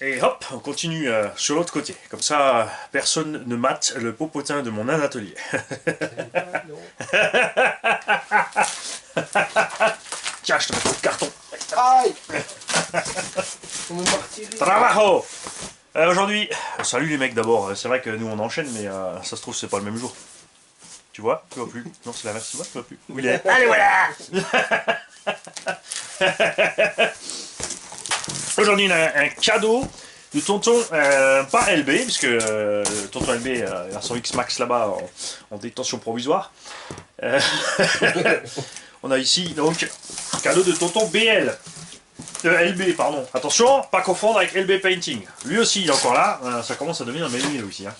Et hop, on continue sur l'autre côté. Comme ça, personne ne mate le popotin de mon atelier. Tiens, je te mets un coup de carton. Aïe. On me martyrise. Trabajo. Aujourd'hui, salut les mecs d'abord. C'est vrai que nous on enchaîne, mais ça se trouve c'est pas le même jour. Tu vois? Tu vois plus? Non, c'est l'inverse. Tu vois? Tu vois plus? Où il est? Allez, voilà. Aujourd'hui, on a un cadeau de tonton, pas LB, puisque tonton LB a son X-Max là-bas en détention provisoire. On a ici donc cadeau de tonton BL. LB, pardon. Attention, pas confondre avec LB Painting. Lui aussi, il est encore là. Ça commence à devenir un ménil aussi. Hein.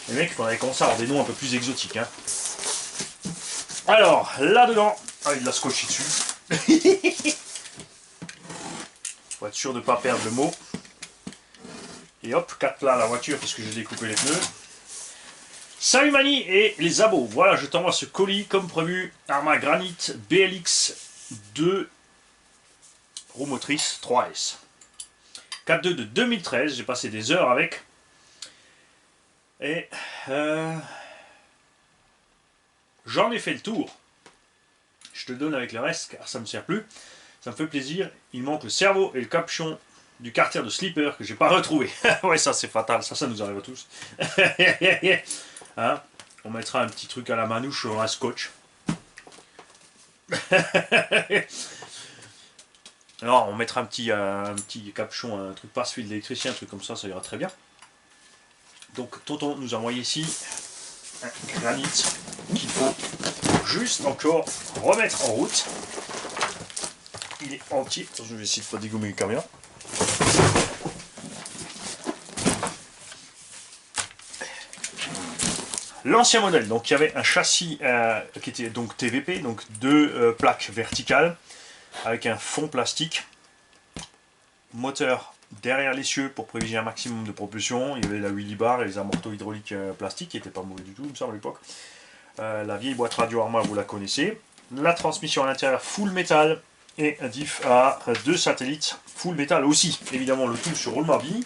Les mecs, on avait commencé à avoir des noms un peu plus exotiques. Hein. Alors, là-dedans, il l'a scotché dessus. Pour être sûr de ne pas perdre le mot. Et hop, 4 là la voiture parce que j'ai découpé les pneus. Salut Mani et les abos. Voilà, je t'envoie ce colis comme prévu. Arma Granite BLX 2 roue motrice 3S. 4.2 de 2013, j'ai passé des heures avec. Et j'en ai fait le tour. Je te donne avec le reste car ça ne me sert plus. Ça me fait plaisir. Il manque le cerveau et le capuchon du carter de slipper que j'ai pas retrouvé. Ouais, ça c'est fatal. Ça nous arrive à tous. Hein, on mettra un petit truc à la manouche sur un scotch. Alors on mettra un petit capuchon, un truc passe-fil d'électricien, un truc comme ça ira très bien. Donc tonton nous a envoyé ici un granit qu'il faut juste encore remettre en route. Il est entier. Attends, je vais essayer de pas dégommer les caméras. L'ancien modèle, donc il y avait un châssis qui était donc TVP, donc deux plaques verticales avec un fond plastique, moteur derrière l'essieu pour privilégier un maximum de propulsion. Il y avait la wheelie bar et les amortos hydrauliques plastiques qui n'étaient pas mauvais du tout, il me semble à l'époque. La vieille boîte radio Arma, vous la connaissez. La transmission à l'intérieur full métal et un diff à 2 satellites full métal aussi. Évidemment le tout sur roule marbini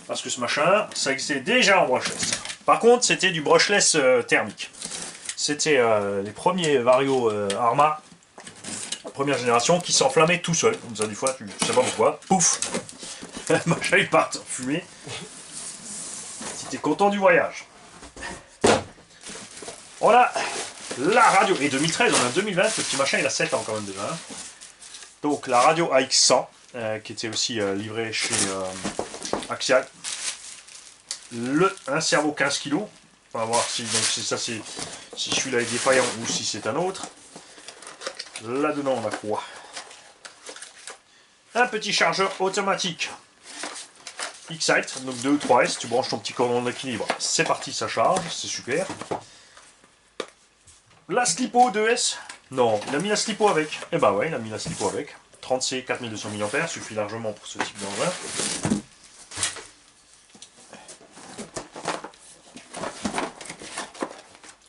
parce que ce machin, ça existait déjà en brushless. Par contre, c'était du brushless thermique. C'était les premiers Vario Arma, première génération, qui s'enflammaient tout seul. Comme ça, des fois, tu sais pas pourquoi. Pouf, le machin il part en fumée. Si t'es content du voyage. Voilà la radio. Et 2013, on est en 2020, le petit machin il a 7 ans quand même déjà. Hein. Donc la radio AX100, qui était aussi livrée chez Axial. Un cerveau 15 kg. On va voir si, si celui-là est défaillant ou si c'est un autre. Là-dedans, on a quoi? Un petit chargeur automatique. X-Sight, donc 2 ou 3S. Tu branches ton petit cordon d'équilibre. C'est parti, ça charge. C'est super. La Slipo 2S. Non, il a mis la Slipo avec. Eh bah ouais, il a mis la Slipo avec. 30C, 4200 mAh. Suffit largement pour ce type d'engin.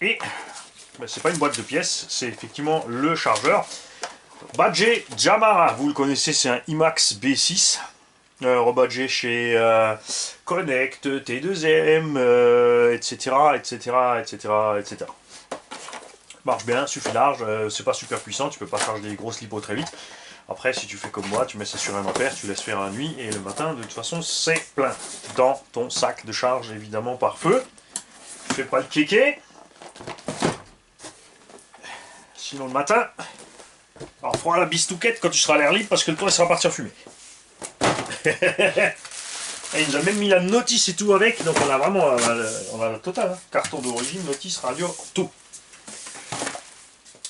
Et ben, c'est pas une boîte de pièces, c'est effectivement le chargeur. Badgé Jamara, vous le connaissez, c'est un IMAX B6. Rebadgé chez Connect, T2M, etc., etc., etc., etc. Marche bien, suffit large, c'est pas super puissant, tu peux pas charger des grosses lipos très vite. Après, si tu fais comme moi, tu mets ça sur 1 ampère, tu laisses faire la nuit, et le matin, de toute façon, c'est plein. Dans ton sac de charge, évidemment, par feu. Fais pas le kéké. Sinon le matin, alors fera la bistouquette quand tu seras à l'air libre parce que le toit sera parti en fumée. Et il nous a même mis la notice et tout avec, donc on a vraiment on a la totale. Hein. Carton d'origine, notice, radio, tout.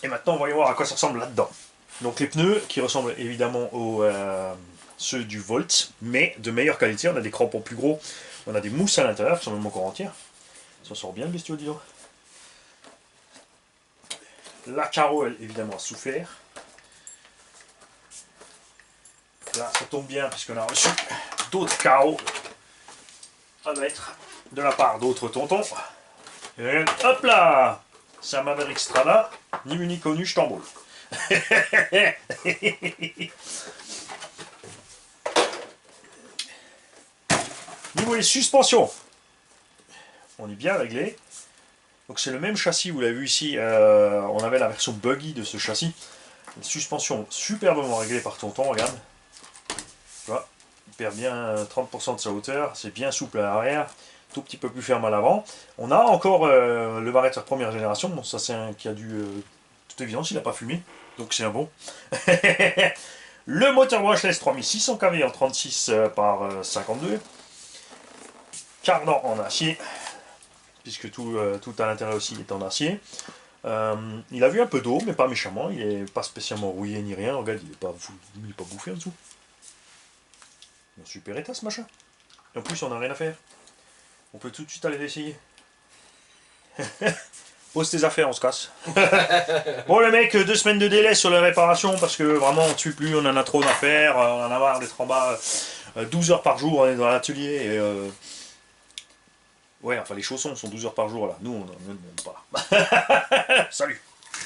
Et maintenant voyons voir à quoi ça ressemble là-dedans. Donc les pneus qui ressemblent évidemment aux ceux du Volt, mais de meilleure qualité. On a des crampons plus gros, on a des mousses à l'intérieur qui sont même encore entières. Ça sort bien le bestiau, dis donc. La carreau, elle, évidemment, a souffert. Là, ça tombe bien, puisqu'on a reçu d'autres carreaux à mettre de la part d'autres tontons. Et hop là! C'est un Maverick Strada, ni mu ni connu, je t'emboule. Niveau des suspensions, on est bien réglé. Donc c'est le même châssis, vous l'avez vu ici, on avait la version buggy de ce châssis. Les suspensions superbement réglées par Tonton, regarde. Tu vois, il perd bien 30% de sa hauteur, c'est bien souple à l'arrière, tout petit peu plus ferme à l'avant. On a encore le variateur première génération, bon ça c'est un qui a dû, toute évidence il n'a pas fumé, donc c'est un bon. Le moteur brushless 3600 kV en 36 par 52. Cardan en acier, puisque tout à l'intérieur aussi est en acier. Il a vu un peu d'eau, mais pas méchamment, il n'est pas spécialement rouillé ni rien. Regarde, il n'est pas bouffé en dessous. Un super état ce machin. Et en plus, on n'a rien à faire. On peut tout de suite aller l'essayer. Pose tes affaires, on se casse. Bon, le mec, 2 semaines de délai sur la réparation parce que vraiment on ne tue plus, on en a trop d'affaires, on en a marre d'être en bas 12 heures par jour, on est dans l'atelier et. Ouais, enfin les chaussons sont 12 heures par jour là, nous on n'en demande pas. Salut.